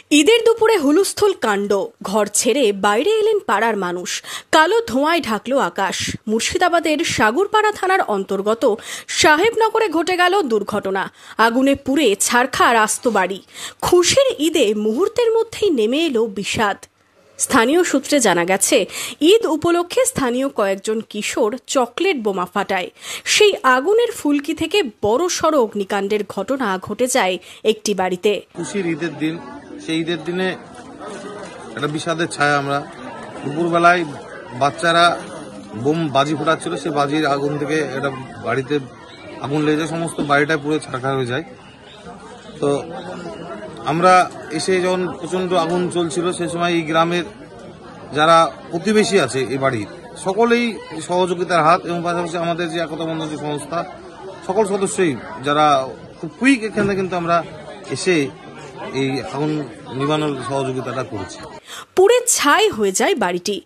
ঈদের দুপুরে হুলস্থুল কাণ্ড, ঘর ছেড়ে বাইরে এলেন পাড়ার মানুষ। কালো ধোঁয়ায় ঢাকলো আকাশ। মুর্শিদাবাদের সাগরপাড়া থানার অন্তর্গত সাহেবনগরে ঘটে গেল দুর্ঘটনা। আগুনে পুড়ে ছারখার আস্ত বাড়ি। খুশির ঈদে মুহূর্তের মধ্যেই নেমে এলো বিষাদ। স্থানীয় সূত্রে জানা গেছে, ঈদ উপলক্ষে স্থানীয় কয়েকজন কিশোর চকলেট বোমা ফাটায়। সেই আগুনের ফুলকি থেকে বড়সড় অগ্নিকাণ্ডের ঘটনা ঘটে যায় একটি বাড়িতে। খুশির ঈদের দিন, সেই ঈদের দিনে একটা বিষাদের ছায়া। আমরা দুপুরবেলায় বাচ্চারা বাজি ফোটাচ্ছিল, সে বাজির আগুন থেকে একটা বাড়িতে আগুন লেগে যায়, সমস্ত বাড়িটায় পুরো ছারখার হয়ে যায়। তো আমরা এসে যখন প্রচন্ড আগুন চলছিল, সে সময় এই গ্রামের যারা প্রতিবেশী আছে এই বাড়ির সকলেই সহযোগিতার হাত, এবং পাশাপাশি আমাদের যে একতা বন্ধন যে সংস্থা, সকল সদস্যই যারা খুব কুইক এখানে কিন্তু আমরা এসে এই আগুন নিবানোর সহযোগিতাটা করেছি। পুড়ে ছাই হয়ে যায় বাড়িটি,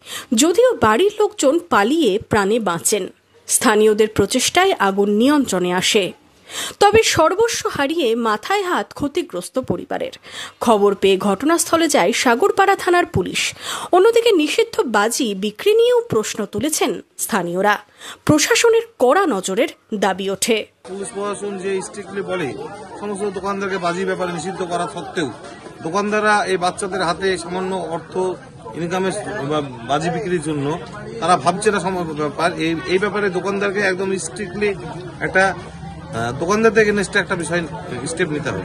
যদিও বাড়ির লোকজন পালিয়ে প্রাণে বাঁচেন। স্থানীয়দের প্রচেষ্টায় আগুন নিয়ন্ত্রণে আসে, তবে সর্বস্ব হারিয়ে মাথায় হাত ক্ষতিগ্রস্ত পরিবারের। খবর পেয়ে ঘটনাস্থলে যায় সাগরপাড়া থানার পুলিশ। অন্যদিকে নিষিদ্ধ বাজি বিক্রি নিয়েও প্রশ্ন তুলেছেন স্থানীয়রা। প্রশাসনের কড়া নজরের দাবি ওঠে। পুলিশ প্রশাসন যে স্ট্রিক্টলি বলে সমস্ত দোকানদারকে বাজি ব্যাপারে নিষিদ্ধ করা সত্ত্বেও দোকানদাররা এই বাচ্চাদের হাতে সামান্য অর্থ ইনকামের বাজি বিক্রির জন্য তারা ভাবছে না ব্যাপার। এই ব্যাপারে দোকানদারকে একদম স্ট্রিক্টলি একটা দোকানদারদের এগেইনস্টে একটা বিষয় স্টেপ নিতে হবে।